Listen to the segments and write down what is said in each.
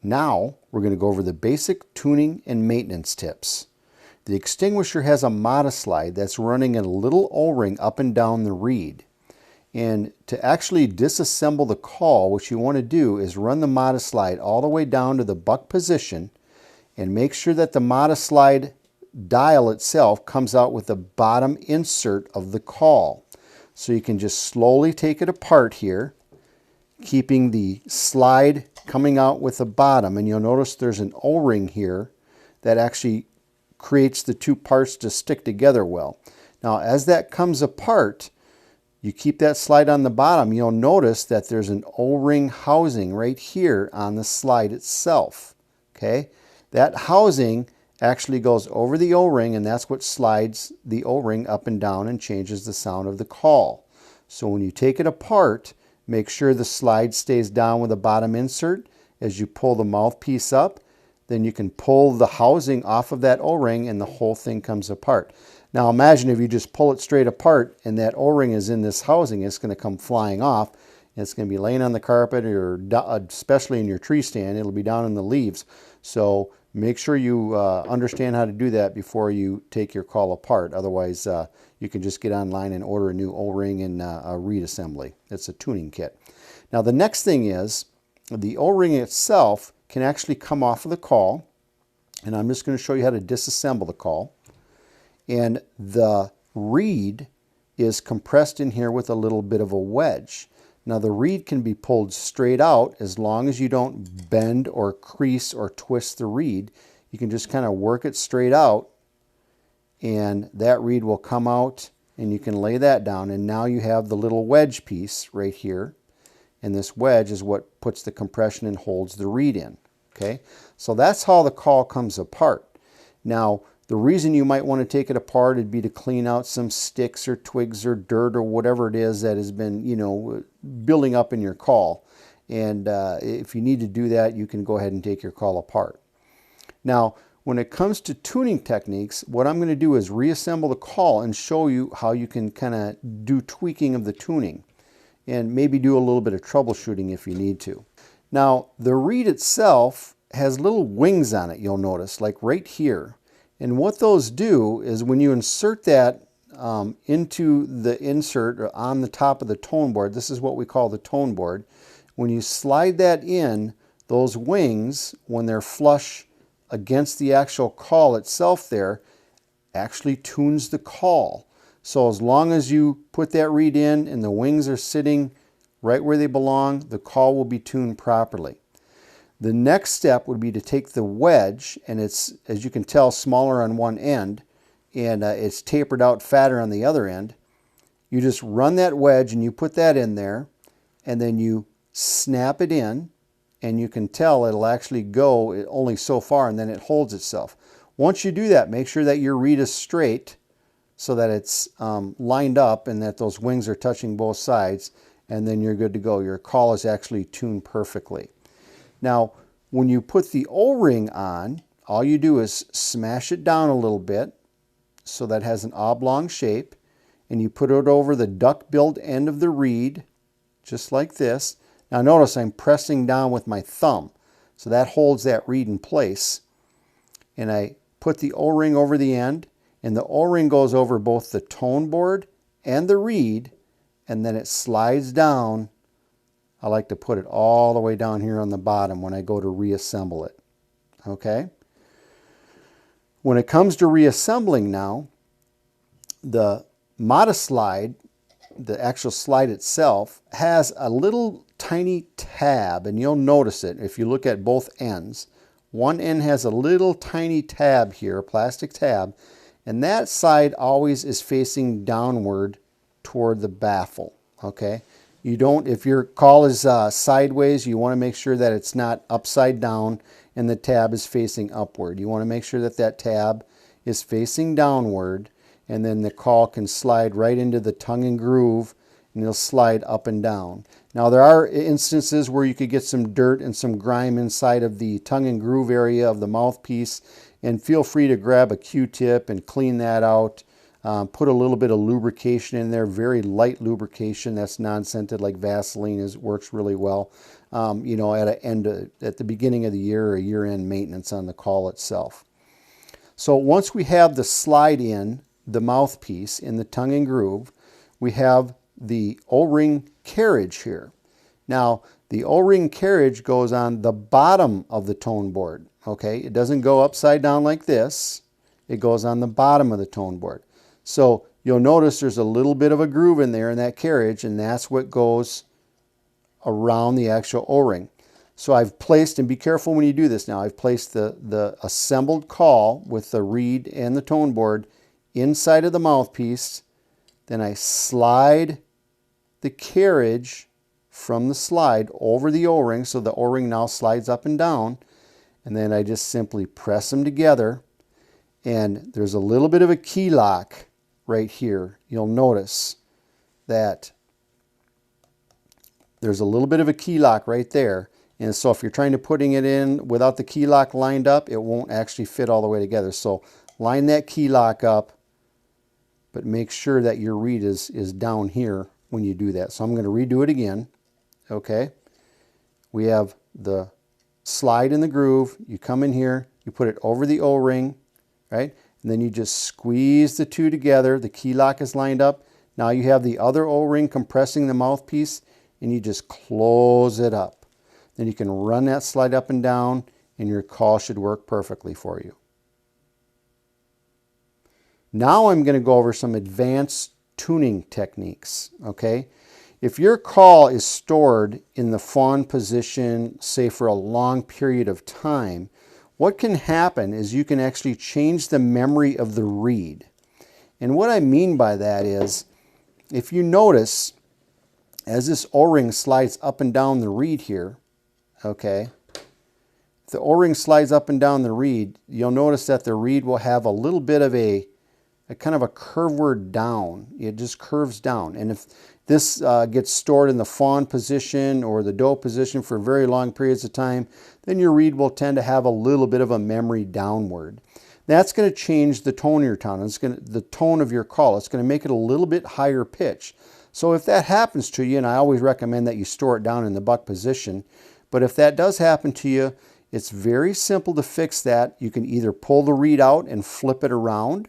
Now we're going to go over the basic tuning and maintenance tips. The extinguisher has a MODISLIDE that's running a little O-ring up and down the reed. And to actually disassemble the caul, what you want to do is run the MODISLIDE all the way down to the buck position and make sure that the MODISLIDE dial itself comes out with the bottom insert of the caul. So you can just slowly take it apart here, keeping the slide coming out with the bottom. And you'll notice there's an O-ring here that actually creates the two parts to stick together well. Now, as that comes apart, you keep that slide on the bottom, you'll notice that there's an O-ring housing right here on the slide itself. Okay? That housing actually goes over the O-ring, and that's what slides the O-ring up and down and changes the sound of the caul. So when you take it apart, make sure the slide stays down with the bottom insert. As you pull the mouthpiece up, then you can pull the housing off of that O-ring and the whole thing comes apart. Now imagine if you just pull it straight apart and that O-ring is in this housing, it's going to come flying off. It's going to be laying on the carpet, or especially in your tree stand, it'll be down in the leaves. So make sure you understand how to do that before you take your caul apart. Otherwise, you can just get online and order a new O-ring and a reed assembly. It's a tuning kit. Now the next thing is, the O-ring itself can actually come off of the caul, and I'm just going to show you how to disassemble the caul. And the reed is compressed in here with a little bit of a wedge. Now the reed can be pulled straight out as long as you don't bend or crease or twist the reed. You can just kind of work it straight out and that reed will come out and you can lay that down, and now you have the little wedge piece right here, and this wedge is what puts the compression and holds the reed in. Okay, so that's how the caul comes apart. Now the reason you might want to take it apart would be to clean out some sticks or twigs or dirt or whatever it is that has been, building up in your caul. And if you need to do that, you can go ahead and take your caul apart. Now, when it comes to tuning techniques, what I'm going to do is reassemble the caul and show you how you can kind of do tweaking of the tuning and maybe do a little bit of troubleshooting if you need to. Now, the reed itself has little wings on it, you'll notice, like right here. And what those do is when you insert that into the insert or on the top of the tone board, this is what we call the tone board. When you slide that in, those wings, when they're flush against the actual caul itself there, actually tunes the caul. So as long as you put that reed in and the wings are sitting right where they belong, the caul will be tuned properly. The next step would be to take the wedge, and it's, as you can tell, smaller on one end, and it's tapered out fatter on the other end. You just run that wedge and you put that in there, and then you snap it in, and you can tell it'll actually go only so far, and then it holds itself. Once you do that, make sure that your reed is straight so that it's lined up and that those wings are touching both sides, and then you're good to go. Your caul is actually tuned perfectly. Now, when you put the O-ring on, all you do is smash it down a little bit so that it has an oblong shape, and you put it over the duck-billed end of the reed, just like this. Now notice I'm pressing down with my thumb, so that holds that reed in place. And I put the O-ring over the end, and the O-ring goes over both the tone board and the reed, and then it slides down. I like to put it all the way down here on the bottom when I go to reassemble it. Okay? When it comes to reassembling now, the MODISLIDE, the actual slide itself, has a little tiny tab, and you'll notice it if you look at both ends. One end has a little tiny tab here, a plastic tab, and that side always is facing downward toward the baffle. Okay? You don't, if your caul is sideways, you want to make sure that it's not upside down and the tab is facing upward. You want to make sure that that tab is facing downward, and then the caul can slide right into the tongue and groove, and it'll slide up and down. Now there are instances where you could get some dirt and some grime inside of the tongue and groove area of the mouthpiece, and feel free to grab a Q-tip and clean that out. Put a little bit of lubrication in there, very light lubrication that's non-scented like Vaseline works really well. at the beginning of the year or year-end maintenance on the call itself. So once we have the slide in, the mouthpiece in the tongue and groove, we have the O-ring carriage here. Now, the O-ring carriage goes on the bottom of the tone board, okay? It doesn't go upside down like this. It goes on the bottom of the tone board. So you'll notice there's a little bit of a groove in there in that carriage, and that's what goes around the actual O-ring. So I've placed, and be careful when you do this now, I've placed the assembled call with the reed and the tone board inside of the mouthpiece. Then I slide the carriage from the slide over the O-ring, so the O-ring now slides up and down, and then I just simply press them together, and there's a little bit of a key lock right here. You'll notice that there's a little bit of a key lock right there, and so if you're trying to putting it in without the key lock lined up, it won't actually fit all the way together. So line that key lock up, but make sure that your reed is down here when you do that. So I'm going to redo it again. Okay, we have the slide in the groove. You come in here, you put it over the O-ring, right? And then you just squeeze the two together. The key lock is lined up. Now you have the other O-ring compressing the mouthpiece, and you just close it up. Then you can run that slide up and down, and your call should work perfectly for you. Now I'm going to go over some advanced tuning techniques, okay? If your call is stored in the fawn position, say for a long period of time, what can happen is you can actually change the memory of the reed. And what I mean by that is, if you notice, as this O-ring slides up and down the reed here, okay, if the O-ring slides up and down the reed, you'll notice that the reed will have a little bit of a kind of a curveward down. It just curves down. And if this gets stored in the fawn position or the doe position for very long periods of time, then your reed will tend to have a little bit of a memory downward. That's going to change the tone of your tone. The tone of your call. It's going to make it a little bit higher pitch. So if that happens to you, and I always recommend that you store it down in the buck position, but if that does happen to you, it's very simple to fix that. You can either pull the reed out and flip it around,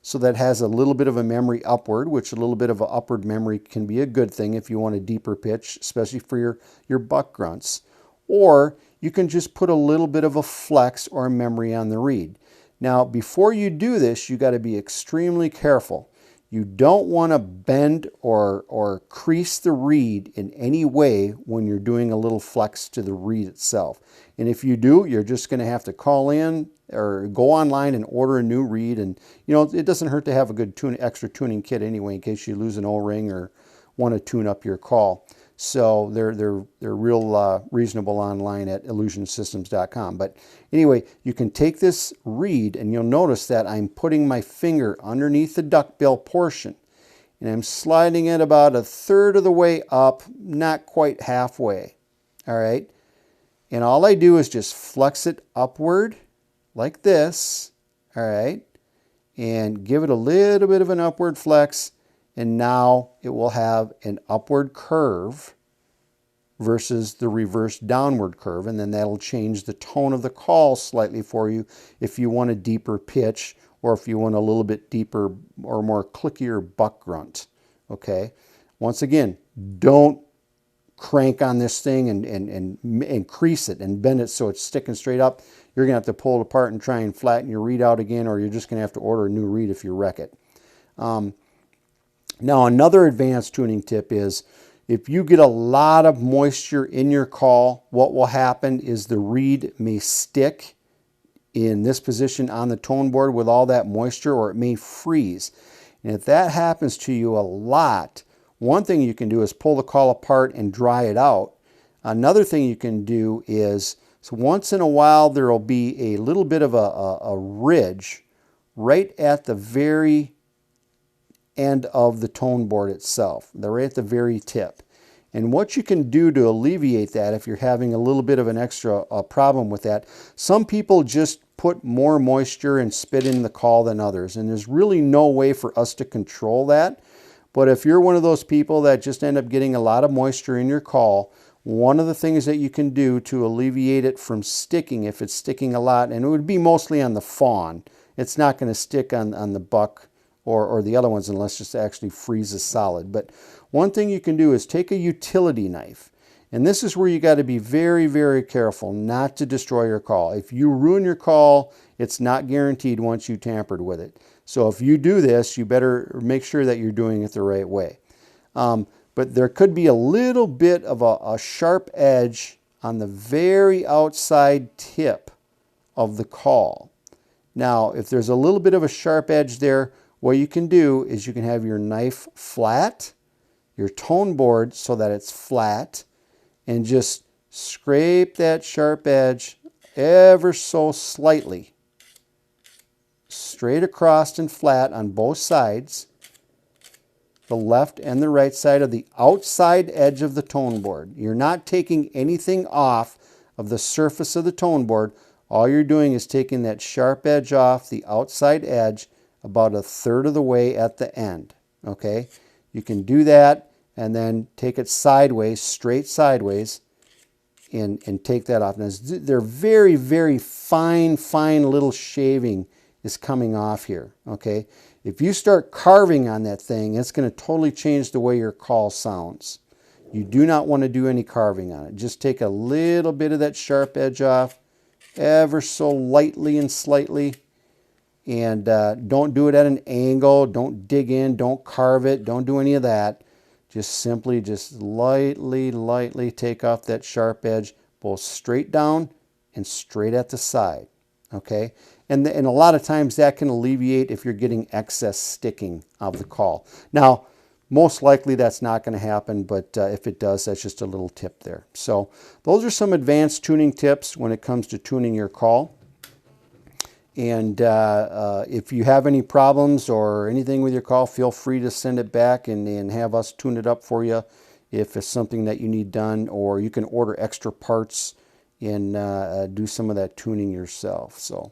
so that has a little bit of a memory upward, which a little bit of an upward memory can be a good thing if you want a deeper pitch, especially for your buck grunts. Or you can just put a little bit of a flex or a memory on the reed. Now, before you do this, you got to be extremely careful. You don't want to bend or crease the reed in any way when you're doing a little flex to the reed itself. And if you do, you're just going to have to call in or go online and order a new reed. And it doesn't hurt to have a good extra tuning kit anyway in case you lose an O-ring or want to tune up your call. So they're real reasonable online at illusionsystems.com. But anyway, you can take this reed, and you'll notice that I'm putting my finger underneath the duckbill portion, and I'm sliding it about a third of the way up, not quite halfway. All right, and all I do is just flex it upward like this. All right, and give it a little bit of an upward flex. And now it will have an upward curve versus the reverse downward curve. And then that'll change the tone of the call slightly for you if you want a deeper pitch or if you want a little bit deeper or more clickier buck grunt. Okay. Once again, don't crank on this thing and crease it and bend it so it's sticking straight up. You're going to have to pull it apart and try and flatten your reed out again, or you're just going to have to order a new reed if you wreck it. Now, another advanced tuning tip is if you get a lot of moisture in your call, what will happen is the reed may stick in this position on the tone board with all that moisture, or it may freeze. And if that happens to you a lot, one thing you can do is pull the call apart and dry it out. Another thing you can do is, so once in a while there will be a little bit of a ridge right at the very end of the tone board itself. They're right at the very tip. And what you can do to alleviate that, if you're having a little bit of an extra problem with that, some people just put more moisture and spit in the call than others. And there's really no way for us to control that. But if you're one of those people that just end up getting a lot of moisture in your call, one of the things that you can do to alleviate it from sticking, if it's sticking a lot, and it would be mostly on the fawn, it's not going to stick on the buck or the other ones unless it actually freezes solid. But one thing you can do is take a utility knife. And this is where you got to be very, very careful not to destroy your caul. If you ruin your caul, it's not guaranteed once you tampered with it. So if you do this, you better make sure that you're doing it the right way. But there could be a little bit of a sharp edge on the very outside tip of the caul. Now, if there's a little bit of a sharp edge there, what you can do is you can have your knife flat, your tone board so that it's flat, and just scrape that sharp edge ever so slightly, straight across and flat on both sides, the left and the right side of the outside edge of the tone board. You're not taking anything off of the surface of the tone board. All you're doing is taking that sharp edge off the outside edge about a third of the way at the end. Okay, you can do that and then take it sideways, straight sideways, and take that off. Now, they're very, very fine little shaving is coming off here. Okay, if you start carving on that thing, it's going to totally change the way your caul sounds. You do not want to do any carving on it. Just take a little bit of that sharp edge off, ever so lightly and slightly, and don't do it at an angle. Don't dig in. Don't carve it. Don't do any of that. Just simply, just lightly take off that sharp edge, both straight down and straight at the side. Okay, and a lot of times that can alleviate if you're getting excess sticking of the caul. Now, most likely that's not going to happen, but if it does, that's just a little tip there. So those are some advanced tuning tips when it comes to tuning your caul. And if you have any problems or anything with your caul, feel free to send it back and have us tune it up for you if it's something that you need done, or you can order extra parts and do some of that tuning yourself. So